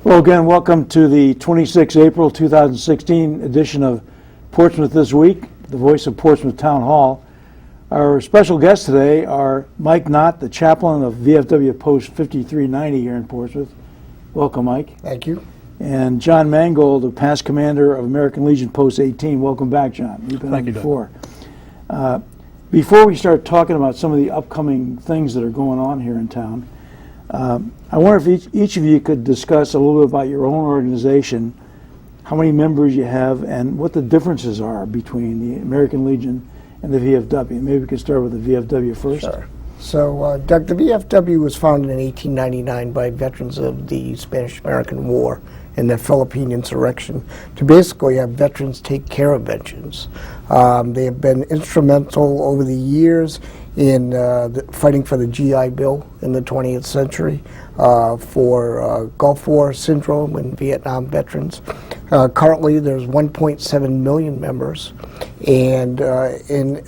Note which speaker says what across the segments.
Speaker 1: Well, again, welcome to the 26 April 2016 edition of Portsmouth This Week, the voice of Portsmouth Town Hall. Our special guests today are Mike Nott, the chaplain of VFW Post 5390 here in Portsmouth. Welcome, Mike.
Speaker 2: Thank you.
Speaker 1: And John Mangold, the past commander of American Legion Post 18. Welcome back, John. You've been on before. Before we start talking about some of the upcoming things that are going on here in town, I wonder if each of you could discuss a little bit about your own organization, how many members you have, and what the differences are between the American Legion and the VFW. Maybe we could start with the VFW first.
Speaker 2: Sure. So, Doug, the VFW was founded in 1899 by veterans of the Spanish-American War and the Philippine insurrection to basically have veterans take care of veterans. They have been instrumental over the years in fighting for the GI Bill in the 20th century, for Gulf War syndrome and Vietnam veterans. Currently, there's 1.7 million members, and in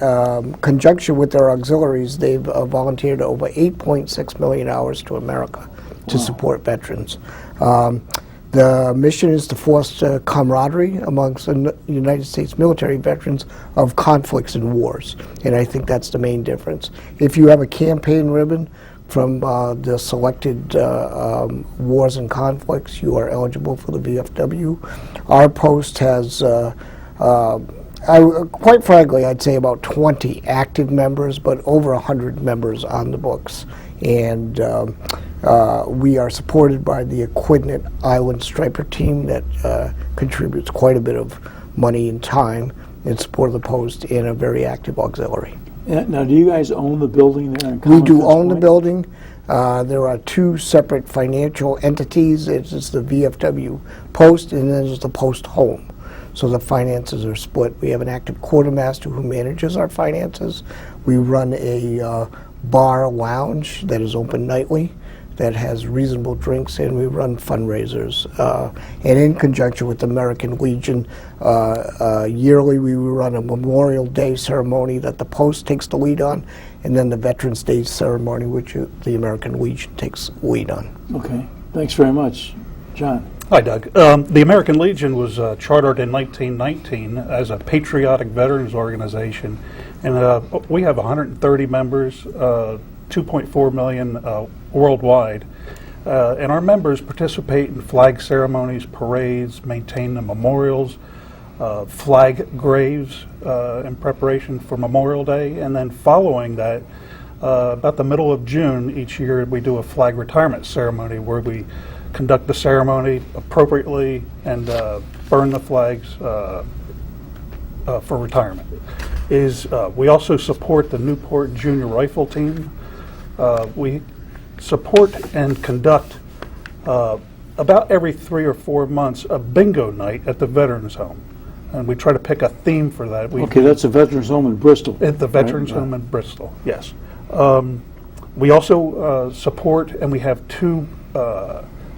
Speaker 2: conjunction with their auxiliaries, they've volunteered over 8.6 million hours to America to support veterans. The mission is to foster camaraderie amongst the United States military veterans of conflicts and wars, and I think that's the main difference. If you have a campaign ribbon from the selected wars and conflicts, you are eligible for the VFW. Our post has, quite frankly, I'd say about 20 active members, but over 100 members on the books. And we are supported by the Equidnet Island Striper team that contributes quite a bit of money and time in support of the post and a very active auxiliary.
Speaker 1: Now, do you guys own the building there in
Speaker 2: We do own the building. There are two separate financial entities. It's the VFW Post, and then there's the Post Home. So the finances are split. We have an active quartermaster who manages our finances. We run a bar lounge that is open nightly, that has reasonable drinks, and we run fundraisers. And in conjunction with the American Legion, yearly we run a Memorial Day ceremony that the Post takes the lead on, and then the Veterans Day ceremony, which the American Legion takes lead on.
Speaker 1: Okay, thanks very much. John.
Speaker 3: Hi, Doug. The American Legion was chartered in 1919 as a patriotic veterans organization, and we have 130 members, 2.4 million worldwide, and our members participate in flag ceremonies, parades, maintain the memorials, flag graves in preparation for Memorial Day, and then following that, about the middle of June each year, we do a flag retirement ceremony where we conduct the ceremony appropriately and burn the flags for retirement. We also support the Newport Junior Rifle Team. We support and conduct about every 3 or 4 months a bingo night at the Veterans Home, and we try to pick a theme for that.
Speaker 1: Okay, that's a Veterans Home in Bristol.
Speaker 3: At the Veterans Home in Bristol, yes. We also support, and we have 2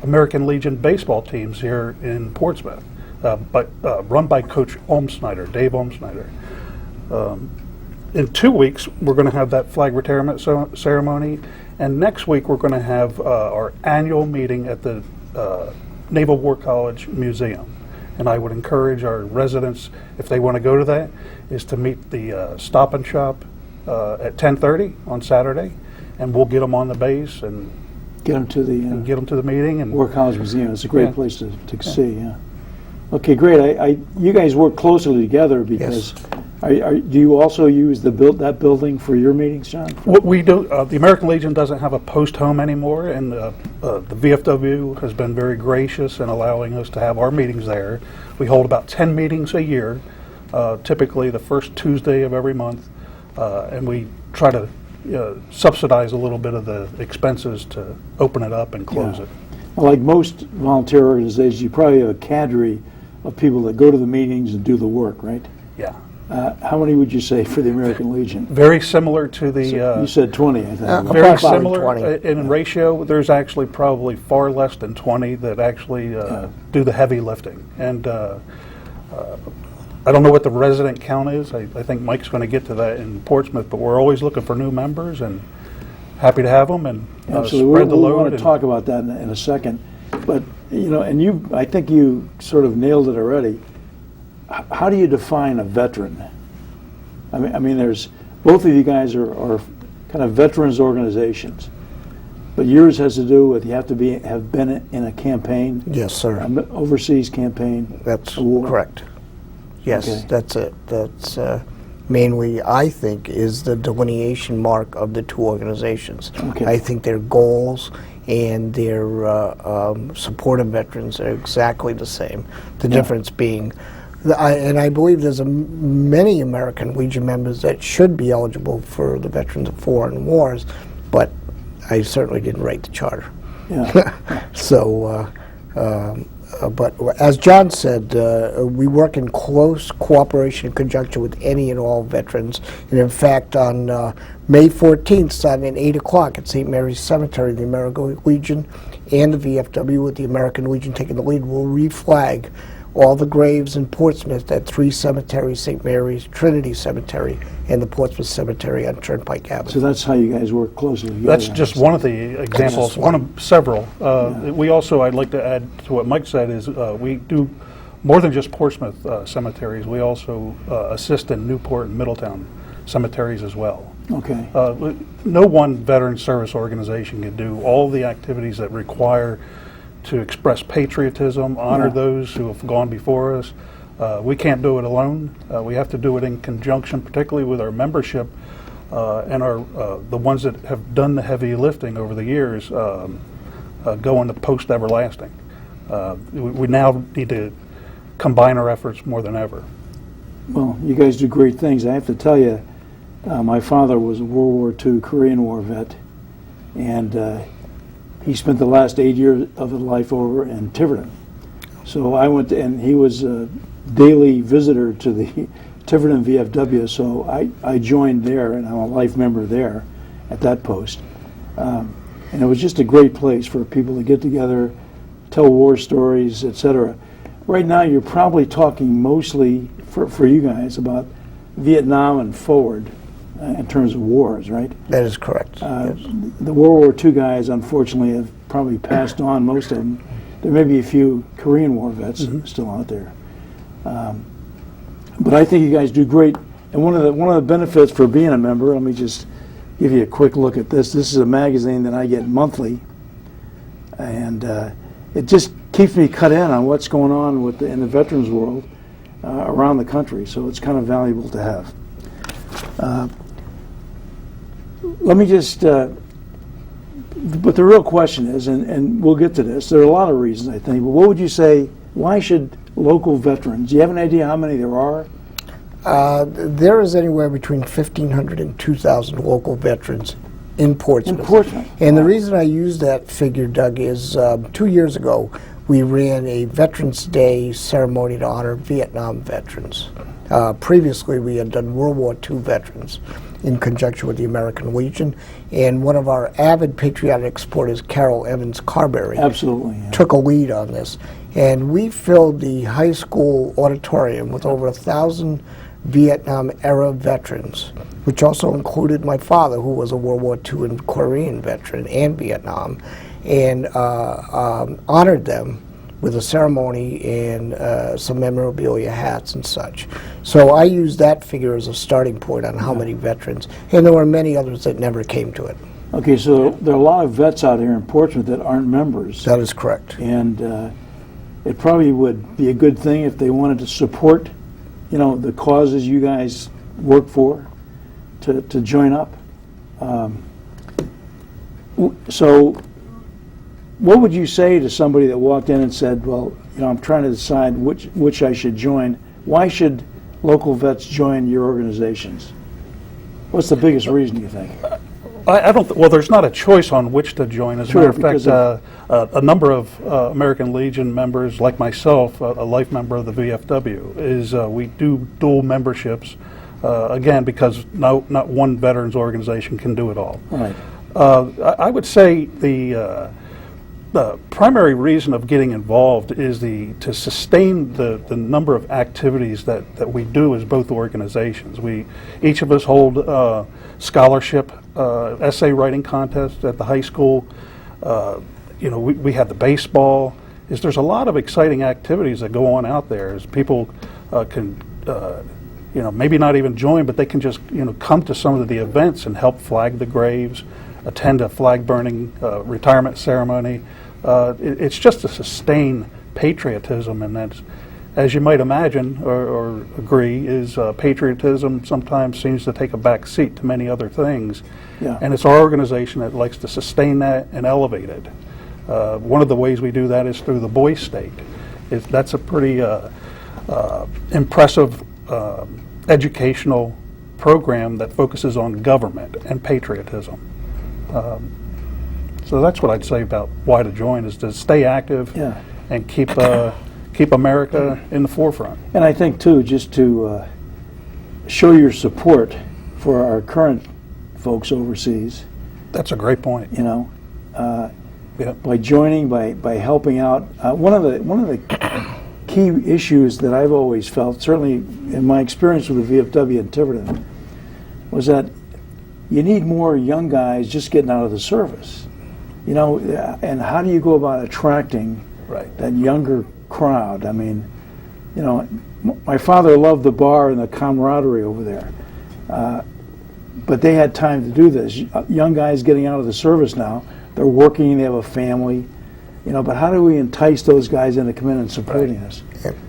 Speaker 3: American Legion baseball teams here in Portsmouth, run by Coach Olmsnider, Dave Olmsnider. In 2 weeks, we're going to have that flag retirement ceremony, and next week we're going to have our annual meeting at the Naval War College Museum. And I would encourage our residents, if they want to go to that, is to meet the Stop and Shop at 10:30 on Saturday, and we'll get them on the base and
Speaker 1: get them to the
Speaker 3: meeting and
Speaker 1: War College Museum. It's a great place to see. Yeah. Okay, great. You guys work closely together because.
Speaker 2: Yes.
Speaker 1: Do you also use that building for your meetings, John?
Speaker 3: What we do, the American Legion doesn't have a post home anymore, and the VFW has been very gracious in allowing us to have our meetings there. We hold about 10 meetings a year, typically the first Tuesday of every month, and we try to subsidize a little bit of the expenses to open it up and close it.
Speaker 1: Well, like most volunteer organizations, you probably have a cadre of people that go to the meetings and do the work, right?
Speaker 3: Yeah.
Speaker 1: How many would you say for the American Legion?
Speaker 3: Very similar to the...
Speaker 1: you said 20, I think.
Speaker 3: Very similar in ratio. There's actually probably far less than 20 that actually do the heavy lifting. And I don't know what the resident count is. I think Mike's going to get to that in Portsmouth, but we're always looking for new members and happy to have them and
Speaker 1: Absolutely.
Speaker 3: spread the load.
Speaker 1: We want to talk about that in a second. But, you know, and I think you sort of nailed it already. How do you define a veteran? I mean, there's, both of you guys are kind of veterans organizations, but yours has to do with you have to have been in a campaign.
Speaker 2: Yes, sir.
Speaker 1: An overseas campaign.
Speaker 2: That's correct. Yes,
Speaker 1: Okay.
Speaker 2: that's it. That's mainly, I think, is the delineation mark of the two organizations.
Speaker 1: Okay.
Speaker 2: I think their goals and their support of veterans are exactly the same. The difference being, and I believe there's many American Legion members that should be eligible for the Veterans of Foreign Wars, but I certainly didn't write the charter.
Speaker 1: Yeah.
Speaker 2: So, but as John said, we work in close cooperation and conjunction with any and all veterans. And in fact, on May 14th, starting at 8 o'clock at St. Mary's Cemetery, the American Legion and the VFW, with the American Legion taking the lead, will reflag all the graves in Portsmouth at 3 cemeteries: St. Mary's, Trinity Cemetery, and the Portsmouth Cemetery on Turnpike Avenue.
Speaker 1: So that's how you guys work closely together.
Speaker 3: That's just one of the examples, one of several. We also, I'd like to add to what Mike said, is we do more than just Portsmouth cemeteries. We also assist in Newport and Middletown cemeteries as well.
Speaker 1: Okay.
Speaker 3: No one veteran service organization can do all the activities that require to express patriotism, honor those who have gone before us. We can't do it alone. We have to do it in conjunction, particularly with our membership and the ones that have done the heavy lifting over the years, going to post-everlasting. We now need to combine our efforts more than ever.
Speaker 1: Well, you guys do great things. I have to tell you, my father was a World War II Korean War vet, and he spent the last 8 years of his life over in Tiverton. So I went to, and he was a daily visitor to the Tiverton VFW, so I joined there, and I'm a life member there at that post. And it was just a great place for people to get together, tell war stories, etc. Right now, you're probably talking mostly, for you guys, about Vietnam and forward in terms of wars, right?
Speaker 2: That is correct. Yes.
Speaker 1: The World War II guys, unfortunately, have probably passed on, most of them. There may be a few Korean War vets still out there. But I think you guys do great. And one of the benefits for being a member, let me just give you a quick look at this. This is a magazine that I get monthly, and it just keeps me cut in on what's going on in the veterans world around the country. So it's kind of valuable to have. Let me just, but the real question is, and we'll get to this, there are a lot of reasons, I think, but what would you say, why should local veterans, do you have an idea how many there are?
Speaker 2: There is anywhere between 1,500 and 2,000 local veterans in Portsmouth.
Speaker 1: In Portsmouth.
Speaker 2: And the reason I use that figure, Doug, is 2 years ago we ran a Veterans Day ceremony to honor Vietnam veterans. Previously we had done World War II veterans in conjunction with the American Legion, and one of our avid patriotic supporters, Carol Evans Carberry,
Speaker 1: Absolutely, yeah.
Speaker 2: took a lead on this. And we filled the high school auditorium with over 1,000 Vietnam-era veterans, which also included my father, who was a World War II and Korean veteran and Vietnam, and honored them with a ceremony and some memorabilia, hats and such. So I use that figure as a starting point on how many veterans, and there were many others that never came to it.
Speaker 1: Okay, so there are a lot of vets out here in Portsmouth that aren't members.
Speaker 2: That is correct.
Speaker 1: And it probably would be a good thing if they wanted to support, the causes you guys work for, to join up. So what would you say to somebody that walked in and said, well, I'm trying to decide which I should join. Why should local vets join your organizations? What's the biggest reason, you think?
Speaker 3: I don't. Well, there's not a choice on which to join. As a matter of fact, a number of American Legion members, like myself, a life member of the VFW, we do dual memberships. Again, because not one veterans organization can do it all.
Speaker 1: Right.
Speaker 3: I would say the primary reason of getting involved is to sustain the number of activities that we do as both organizations. Each of us hold scholarship essay writing contests at the high school. we have the baseball. There's a lot of exciting activities that go on out there. As people can, maybe not even join, but they can just, come to some of the events and help flag the graves, attend a flag burning retirement ceremony. It's just to sustain patriotism, and that's, as you might imagine or agree, is patriotism sometimes seems to take a back seat to many other things.
Speaker 1: Yeah.
Speaker 3: And it's our organization that likes to sustain that and elevate it. One of the ways we do that is through the Boy State. That's a pretty impressive educational program that focuses on government and patriotism. So that's what I'd say about why to join, is to stay active and keep America in the forefront.
Speaker 1: And I think, too, just to show your support for our current folks overseas.
Speaker 3: That's a great point.
Speaker 1: By joining, by helping out. One of the key issues that I've always felt, certainly in my experience with the VFW in Tiverton, was that you need more young guys just getting out of the service. And how do you go about attracting that younger crowd? I mean, my father loved the bar and the camaraderie over there, but they had time to do this. Young guys getting out of the service now, they're working, they have a family, but how do we entice those guys into coming in and supporting us?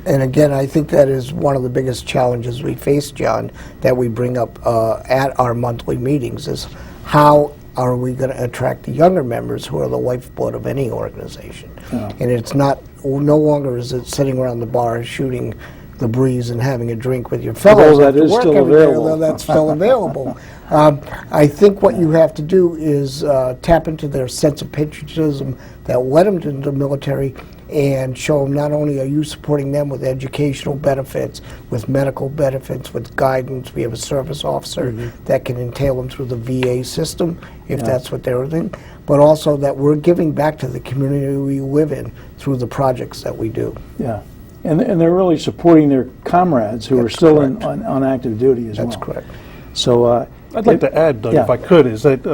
Speaker 2: And again, I think that is one of the biggest challenges we face, John, that we bring up at our monthly meetings, is how are we going to attract the younger members who are the lifeblood of any organization? And it's no longer is it sitting around the bar shooting the breeze and having a drink with your fellows.
Speaker 1: Although that is still available.
Speaker 2: Although that's still available. I think what you have to do is tap into their sense of patriotism that led them to the military, and show them not only are you supporting them with educational benefits, with medical benefits, with guidance. We have a service officer that can entail them through the VA system, if that's what they're doing, but also that we're giving back to the community we live in through the projects that we do.
Speaker 1: Yeah. And they're really supporting their comrades who are still on active duty as well.
Speaker 2: That's correct.
Speaker 1: So
Speaker 3: I'd like to add, Doug, if I could, is that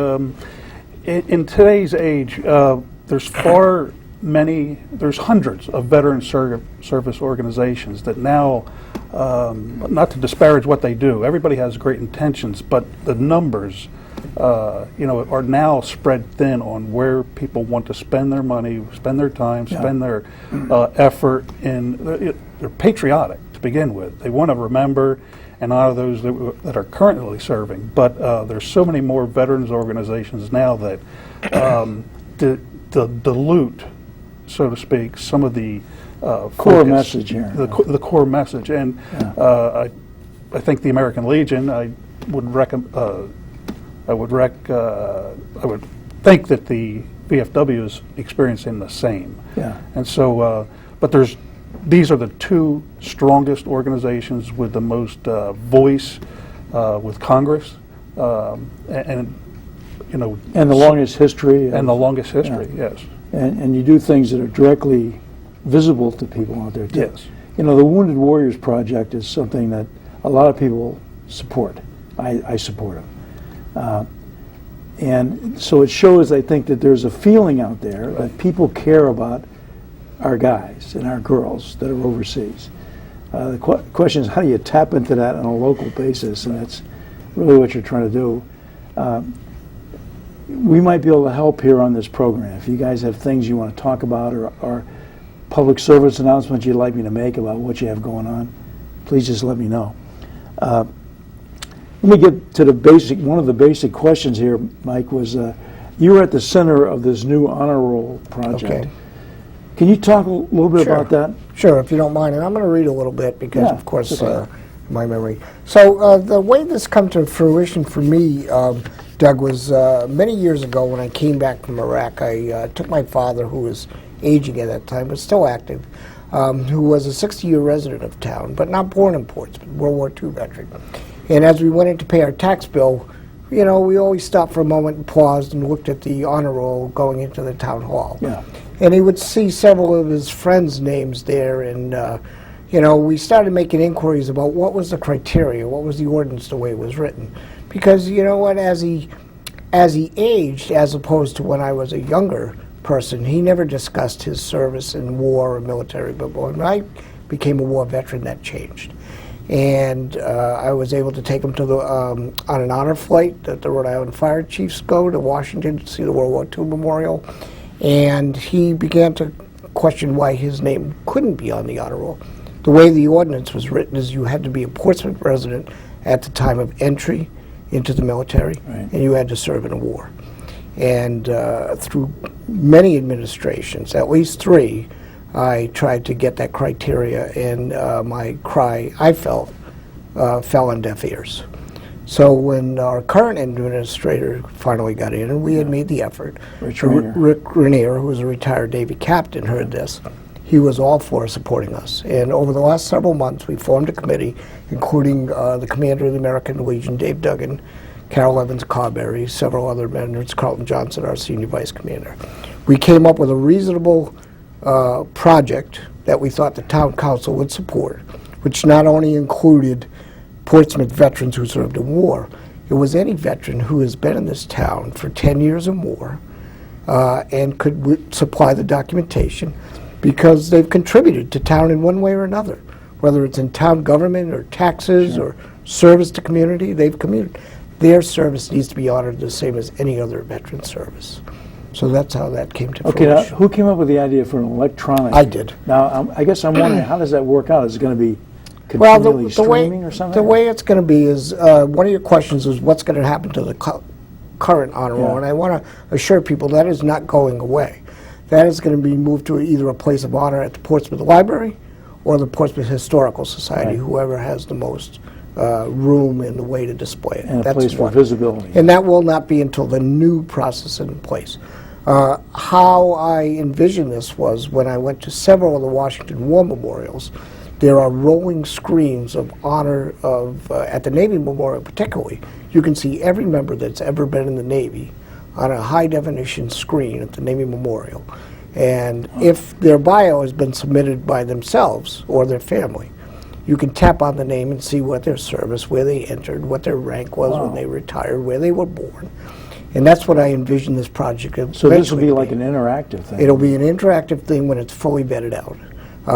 Speaker 3: in today's age, there's hundreds of veteran service organizations that now, not to disparage what they do, everybody has great intentions, but the numbers, are now spread thin on where people want to spend their money, spend their time, spend their effort, and they're patriotic to begin with. They want to remember and honor those that are currently serving, but there's so many more veterans organizations now that dilute, so to speak, some of the
Speaker 1: core message here.
Speaker 3: The core message, and I think the American Legion, I would think that the VFW is experiencing the same.
Speaker 1: Yeah.
Speaker 3: And so, but these are the two strongest organizations with the most voice with Congress, and
Speaker 1: the longest history.
Speaker 3: And the longest history, yes.
Speaker 1: And you do things that are directly visible to people out there too.
Speaker 3: Yes.
Speaker 1: The Wounded Warriors Project is something that a lot of people support. I support them. And so it shows, I think, that there's a feeling out there that people care about our guys and our girls that are overseas. The question is, how do you tap into that on a local basis? And that's really what you're trying to do. We might be able to help here on this program. If you guys have things you want to talk about, or public service announcements you'd like me to make about what you have going on, please just let me know. Let me get to one of the basic questions here, Mike, was you were at the center of this new honor roll project.
Speaker 2: Okay.
Speaker 1: Can you talk a little bit about that?
Speaker 2: Sure, if you don't mind. And I'm going to read a little bit because, of course, my memory. So the way this come to fruition for me, Doug, was many years ago when I came back from Iraq. I took my father, who was aging at that time, but still active, who was a 60-year resident of town, but not born in Portsmouth, World War II veteran. And as we went in to pay our tax bill, we always stopped for a moment and paused and looked at the honor roll going into the town hall.
Speaker 1: Yeah.
Speaker 2: And he would see several of his friends' names there, and we started making inquiries about what was the criteria, what was the ordinance the way it was written. Because you know what, as he aged, as opposed to when I was a younger person. He never discussed his service in war or military, but when I became a war veteran, that changed. And I was able to take him to the on an honor flight that the Rhode Island Fire Chiefs go to Washington to see the World War II Memorial. And he began to question why his name couldn't be on the honor roll. The way the ordinance was written is you had to be a Portsmouth resident at the time of entry into the military, and you had to serve in a war. And through many administrations, at least 3, I tried to get that criteria, and my cry, I felt, fell on deaf ears. So when our current administrator finally got in, and we had made the effort, Rick Rainier, who was a retired Navy captain, heard this. He was all for supporting us. And over the last several months, we formed a committee, including the commander of the American Legion, Dave Duggan, Carol Evans Carberry, several other members, Carlton Johnson, our senior vice commander. We came up with a reasonable project that we thought the town council would support, which not only included Portsmouth veterans who served in war, it was any veteran who has been in this town for 10 years or more and could supply the documentation because they've contributed to town in one way or another, whether it's in town government or taxes or service to community, their service needs to be honored the same as any other veteran service. So that's how that came to fruition.
Speaker 1: Okay, now, who came up with the idea for an electronic?
Speaker 2: I did.
Speaker 1: Now, I guess I'm wondering, how does that work out? Is it going to be continually streaming or something?
Speaker 2: The way it's going to be is, one of your questions is what's going to happen to the current honor roll, and I want to assure people that is not going away. That is going to be moved to either a place of honor at the Portsmouth Library or the Portsmouth Historical Society, whoever has the most room and the way to display it.
Speaker 1: And
Speaker 2: that's
Speaker 1: a place for visibility.
Speaker 2: And that will not be until the new process is in place. How I envisioned this was when I went to several of the Washington War memorials, there are rolling screens of honor of, at the Navy Memorial particularly, you can see every member that's ever been in the Navy on a high-definition screen at the Navy Memorial. And if their bio has been submitted by themselves or their family, you can tap on the name and see what their service, where they entered, what their rank was when they retired, where they were born. And that's what I envision this project.
Speaker 1: So this will be like an interactive thing?
Speaker 2: It'll be an interactive thing when it's fully vetted out.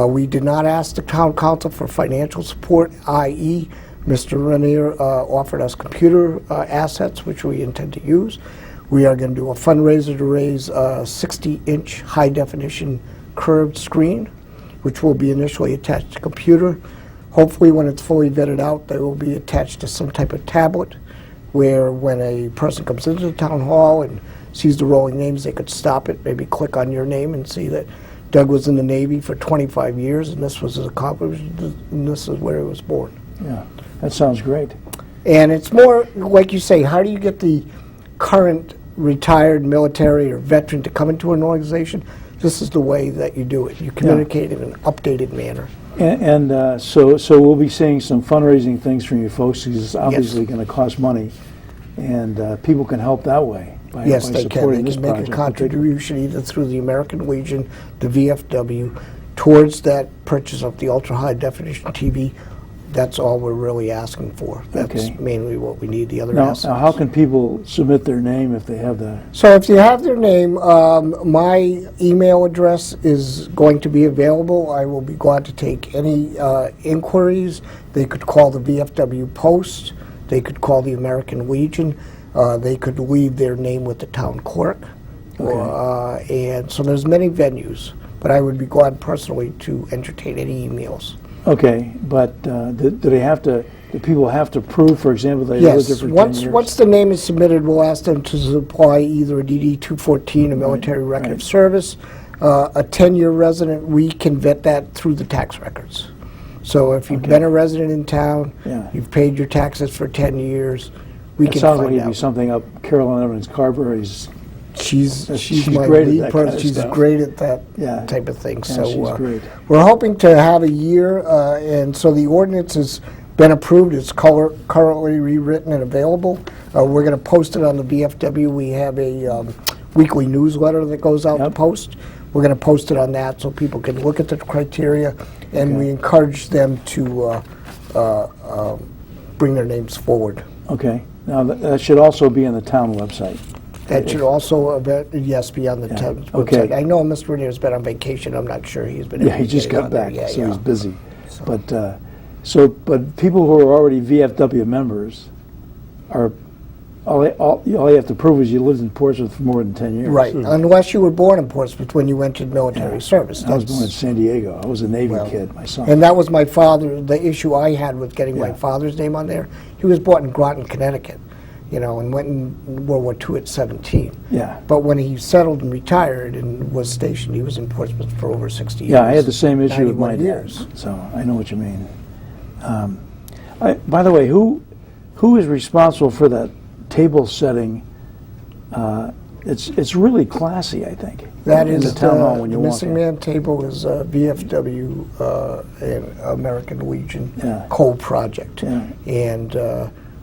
Speaker 2: We did not ask the town council for financial support, i.e. Mr. Rainier offered us computer assets, which we intend to use. We are going to do a fundraiser to raise a 60-inch high-definition curved screen, which will be initially attached to computer. Hopefully, when it's fully vetted out, they will be attached to some type of tablet where when a person comes into the town hall and sees the rolling names, they could stop it, maybe click on your name and see that Doug was in the Navy for 25 years and this was his accomplishment and this is where he was born.
Speaker 1: Yeah, that sounds great.
Speaker 2: And it's more, like you say, how do you get the current retired military or veteran to come into an organization? This is the way that you do it. You communicate in an updated manner.
Speaker 1: And so we'll be seeing some fundraising things from you folks, because it's obviously going to cost money, and people can help that way by
Speaker 2: Yes,
Speaker 1: supporting
Speaker 2: they
Speaker 1: this
Speaker 2: can make
Speaker 1: project.
Speaker 2: a contribution either through the American Legion, the VFW, towards that purchase of the ultra-high definition TV. That's all we're really asking for. That's mainly what we need, the other assets.
Speaker 1: Now, how can people submit their name if they have the...
Speaker 2: So if you have their name, my email address is going to be available. I will be glad to take any inquiries. They could call the VFW Post. They could call the American Legion. They could leave their name with the town clerk. And so there's many venues, but I would be glad personally to entertain any emails.
Speaker 1: Okay, but do people have to prove, for example, they lived there for 10 years?
Speaker 2: Once the name is submitted, we'll ask them to supply either a DD-214, a military record of service, a 10-year resident. We can vet that through the tax records. So if you've been a resident in town, you've paid your taxes for 10 years, we can find out. It
Speaker 1: sounds like it'd be something up Carolyn Evans Carberry's.
Speaker 2: She's my
Speaker 1: great
Speaker 2: lead
Speaker 1: at that
Speaker 2: person.
Speaker 1: kind of
Speaker 2: She's
Speaker 1: stuff.
Speaker 2: great at that type of thing.
Speaker 1: Yeah,
Speaker 2: So
Speaker 1: she's great.
Speaker 2: we're hoping to have a year, and so the ordinance has been approved. It's currently rewritten and available. We're going to post it on the VFW. We have a weekly newsletter that goes out to post. We're going to post it on that so people can look at the criteria, and we encourage them to bring their names forward.
Speaker 1: Okay. Now, that should also be on the town website.
Speaker 2: That should also, yes, be on the town's
Speaker 1: Okay.
Speaker 2: website. I know Mr. Rainier's been on vacation. I'm not sure he's been able
Speaker 1: Yeah,
Speaker 2: to
Speaker 1: he just
Speaker 2: get it
Speaker 1: got
Speaker 2: on there.
Speaker 1: back,
Speaker 2: Yeah,
Speaker 1: so
Speaker 2: yeah.
Speaker 1: he's busy.
Speaker 2: So-
Speaker 1: But people who are already VFW members are, all you have to prove is you lived in Portsmouth for more than 10 years.
Speaker 2: Right, unless you were born in Portsmouth when you entered military service.
Speaker 1: I was born in
Speaker 2: That's-
Speaker 1: San Diego. I was a Navy
Speaker 2: Well,
Speaker 1: kid, my son.
Speaker 2: And that was my father, the issue I had with getting my
Speaker 1: Yeah.
Speaker 2: father's name on there. He was born in Groton, Connecticut, and went in World War II at 17.
Speaker 1: Yeah.
Speaker 2: But when he settled and retired and was stationed, he was in Portsmouth for over 60 years.
Speaker 1: Yeah, I had the same issue with my
Speaker 2: 91
Speaker 1: dad,
Speaker 2: years.
Speaker 1: so I know what you mean. By the way, who is responsible for that table setting? It's really classy, I think.
Speaker 2: That
Speaker 1: in
Speaker 2: is
Speaker 1: the town hall when
Speaker 2: the
Speaker 1: you walk
Speaker 2: missing
Speaker 1: in.
Speaker 2: man table is VFW and American Legion
Speaker 1: Yeah.
Speaker 2: co-project.
Speaker 1: Yeah.
Speaker 2: And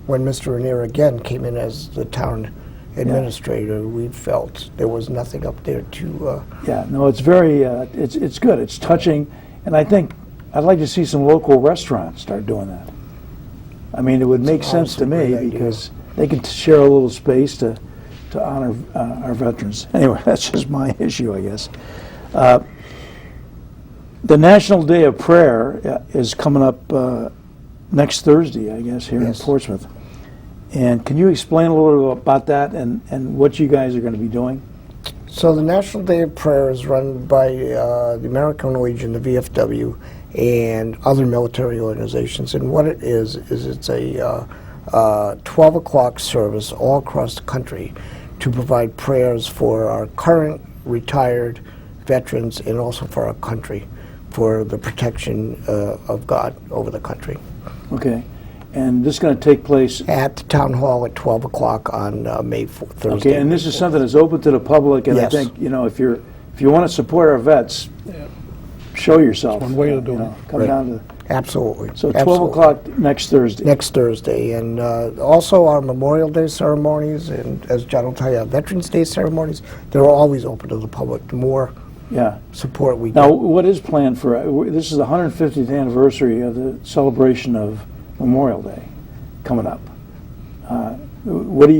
Speaker 2: when Mr. Rainier again came in as the town administrator, we felt there was nothing up there to.
Speaker 1: Yeah, no, it's very it's good. It's touching, and I think I'd like to see some local restaurants start doing that. I mean, it would make sense to
Speaker 2: honestly a
Speaker 1: me
Speaker 2: great idea.
Speaker 1: because they can share a little space to honor our veterans. Anyway, that's just my issue, I guess. The National Day of Prayer is coming up next Thursday, I guess, here
Speaker 2: Yes.
Speaker 1: in Portsmouth. And can you explain a little bit about that and what you guys are going to be doing?
Speaker 2: So the National Day of Prayer is run by the American Legion, the VFW, and other military organizations. And what it is it's a 12 o'clock service all across the country to provide prayers for our current retired veterans and also for our country, for the protection of God over the country.
Speaker 1: Okay. And this is going to take place.
Speaker 2: At the town hall at 12 o'clock on May 4th, Thursday.
Speaker 1: Okay, and this is something that's open to the public, and
Speaker 2: Yes.
Speaker 1: I think, if you want to support our vets, show yourself.
Speaker 3: That's one way to do it.
Speaker 1: Come
Speaker 2: Right.
Speaker 1: down to,
Speaker 2: Absolutely.
Speaker 1: so 12
Speaker 2: Absolutely.
Speaker 1: o'clock next Thursday.
Speaker 2: Next Thursday. And also our Memorial Day ceremonies, and as John will tell you, our Veterans Day ceremonies, they're always open to the public. The more
Speaker 1: Yeah.
Speaker 2: support we
Speaker 1: Now,
Speaker 2: get.
Speaker 1: what is planned for, this is the 150th anniversary of the celebration of Memorial Day coming up. What do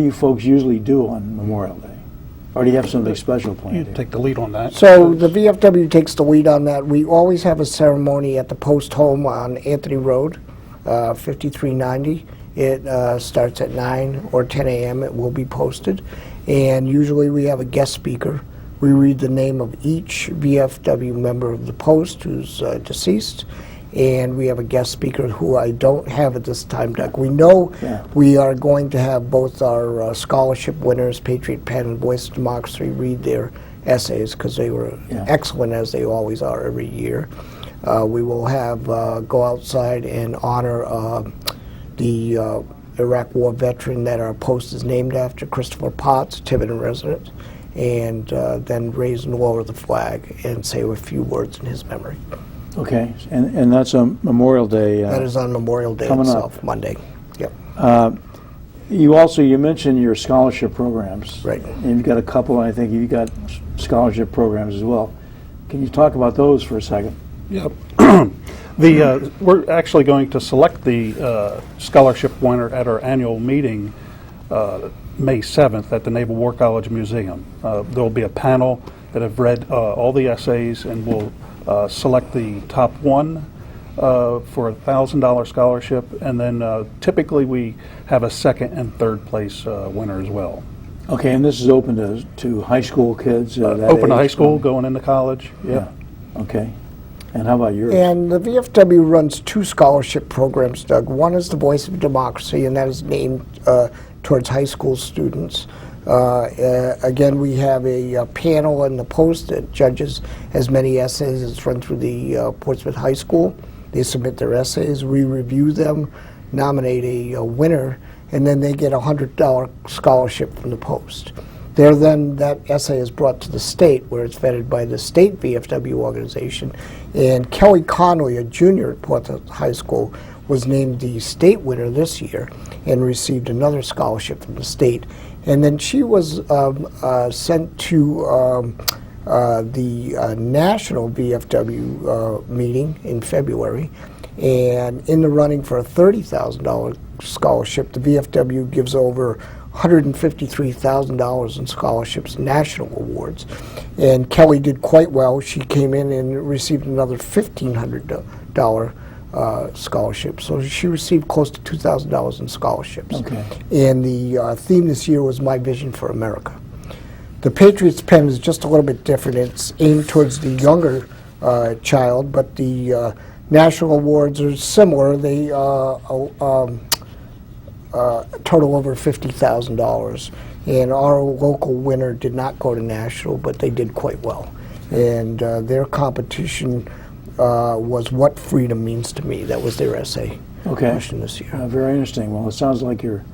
Speaker 1: you folks usually do on Memorial Day? Or do you have something special
Speaker 3: You
Speaker 1: planned here?
Speaker 3: take the lead on that.
Speaker 2: So the VFW takes the lead on that. We always have a ceremony at the post home on Anthony Road, 5390. It starts at 9 or 10 a.m. It will be posted. And usually we have a guest speaker. We read the name of each VFW member of the post who's deceased. And we have a guest speaker who I don't have at this time, Doug. We know
Speaker 1: Yeah.
Speaker 2: we are going to have both our scholarship winners, Patriot Pen and Voice of Democracy, read their essays because they were
Speaker 1: Yeah.
Speaker 2: excellent, as they always are every year. We will have go outside and honor the Iraq War veteran that our post is named after, Christopher Potts, Tiverton resident, and then raise and lower the flag and say a few words in his memory.
Speaker 1: Okay, and that's on Memorial Day.
Speaker 2: That is on Memorial Day
Speaker 1: coming up.
Speaker 2: itself, Monday. Yep.
Speaker 1: You mentioned your scholarship programs.
Speaker 2: Right.
Speaker 1: And you've got a couple, and I think you've got scholarship programs as well. Can you talk about those for a second?
Speaker 3: Yep. We're actually going to select the scholarship winner at our annual meeting May 7th at the Naval War College Museum. There will be a panel that have read all the essays, and we'll select the top one for a $1,000 scholarship, and then typically we have a second and third place winner as well.
Speaker 1: Okay, and this is open to high school kids? That
Speaker 3: Open to
Speaker 1: age?
Speaker 3: high school, going into college.
Speaker 1: Yeah. Okay. And how about yours?
Speaker 2: And the VFW runs two scholarship programs, Doug. One is the Voice of Democracy, and that is named towards high school students. Again, we have a panel in the post that judges as many essays as run through the Portsmouth High School. They submit their essays, we review them, nominate a winner, and then they get a $100 scholarship from the post. That essay is brought to the state, where it's vetted by the state VFW organization. And Kelly Connolly, a junior at Portsmouth High School, was named the state winner this year and received another scholarship from the state. And then she was sent to the national VFW meeting in February, and in the running for a $30,000 scholarship. The VFW gives over $153,000 in scholarships, national awards. And Kelly did quite well. She came in and received another $1,500 scholarship. So she received close to $2,000 in scholarships.
Speaker 1: Okay.
Speaker 2: And the theme this year was My Vision for America. The Patriots pen is just a little bit different. It's aimed towards the younger child, but the national awards are similar. They total over $50,000. And our local winner did not go to national, but they did quite well. And their competition was What Freedom Means to Me. That was their essay question this year.
Speaker 1: Very interesting. Well, it sounds like you're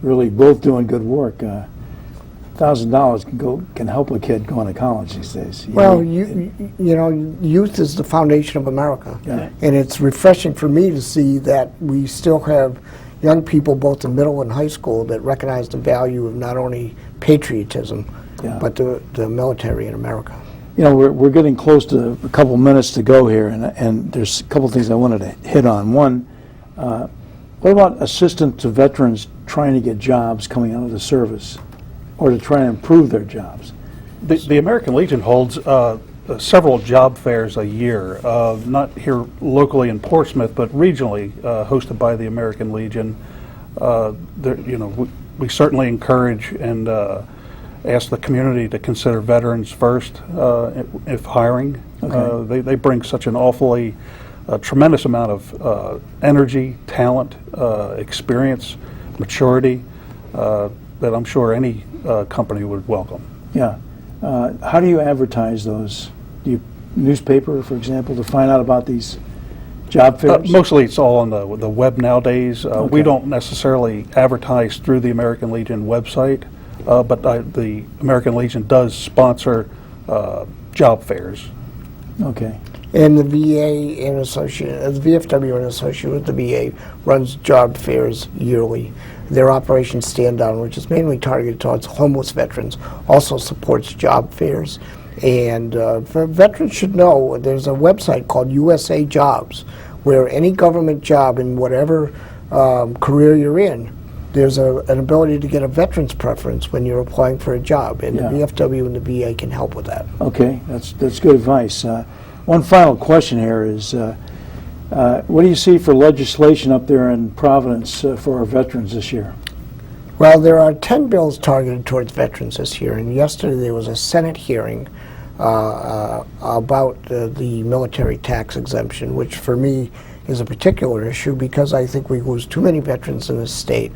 Speaker 1: really both doing good work. $1,000 can help a kid going to college these days.
Speaker 2: Well, you know, youth is the foundation of America.
Speaker 1: Yeah.
Speaker 2: And it's refreshing for me to see that we still have young people both in middle and high school that recognize the value of not only patriotism, but the military in America.
Speaker 1: You know, we're getting close to a couple minutes to go here, and there's a couple things I wanted to hit on. One, what about assistance to veterans trying to get jobs coming out of the service, or to try and improve their jobs?
Speaker 3: The American Legion holds several job fairs a year, not here locally in Portsmouth, but regionally, hosted by the American Legion. We certainly encourage and ask the community to consider veterans first if hiring.
Speaker 1: Okay.
Speaker 3: They bring such an awfully tremendous amount of energy, talent, experience, maturity that I'm sure any company would welcome.
Speaker 1: Yeah. How do you advertise those? Do you newspaper, for example, to find out about these job fairs?
Speaker 3: Mostly it's all on the web nowadays. We don't necessarily advertise through the American Legion website, but the American Legion does sponsor job fairs.
Speaker 1: Okay.
Speaker 2: And the VA in association, the VFW in association with the VA runs job fairs yearly. Their Operation Stand Down, which is mainly targeted towards homeless veterans, also supports job fairs. And veterans should know there's a website called USA Jobs, where any government job in whatever career you're in, there's an ability to get a veteran's preference when you're applying for a job, and the VFW and the VA can help with that.
Speaker 1: Okay, that's good advice. One final question here is, what do you see for legislation up there in Providence for our veterans this year?
Speaker 2: Well, there are 10 bills targeted towards veterans this year, and yesterday there was a Senate hearing about the military tax exemption, which for me is a particular issue because I think we lose too many veterans in this state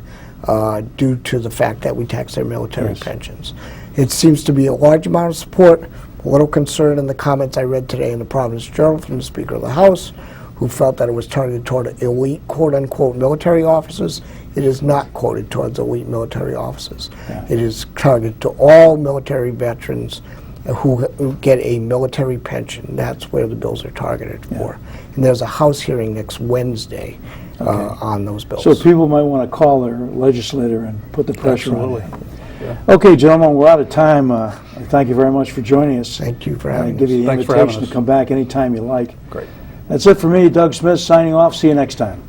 Speaker 2: due to the fact that we tax their military pensions. It seems to be a large amount of support, a little concern in the comments I read today in the Providence Journal from the Speaker of the House, who felt that it was targeted toward elite, quote-unquote, military officers. It is not quoted towards elite military officers. It is targeted to all military veterans who get a military pension. That's where the bills are targeted for. And there's a House hearing next Wednesday on those bills.
Speaker 1: So people might want to call their legislator and put the pressure on them.
Speaker 3: Yeah.
Speaker 1: Okay, gentlemen, we're out of time. Thank you very much for joining us.
Speaker 2: Thank you for having
Speaker 1: I give
Speaker 2: us.
Speaker 1: you the
Speaker 3: Thanks for having
Speaker 1: invitation to
Speaker 3: us.
Speaker 1: come back anytime you like.
Speaker 3: Great.
Speaker 1: That's it for me, Doug Smith, signing off. See you next time.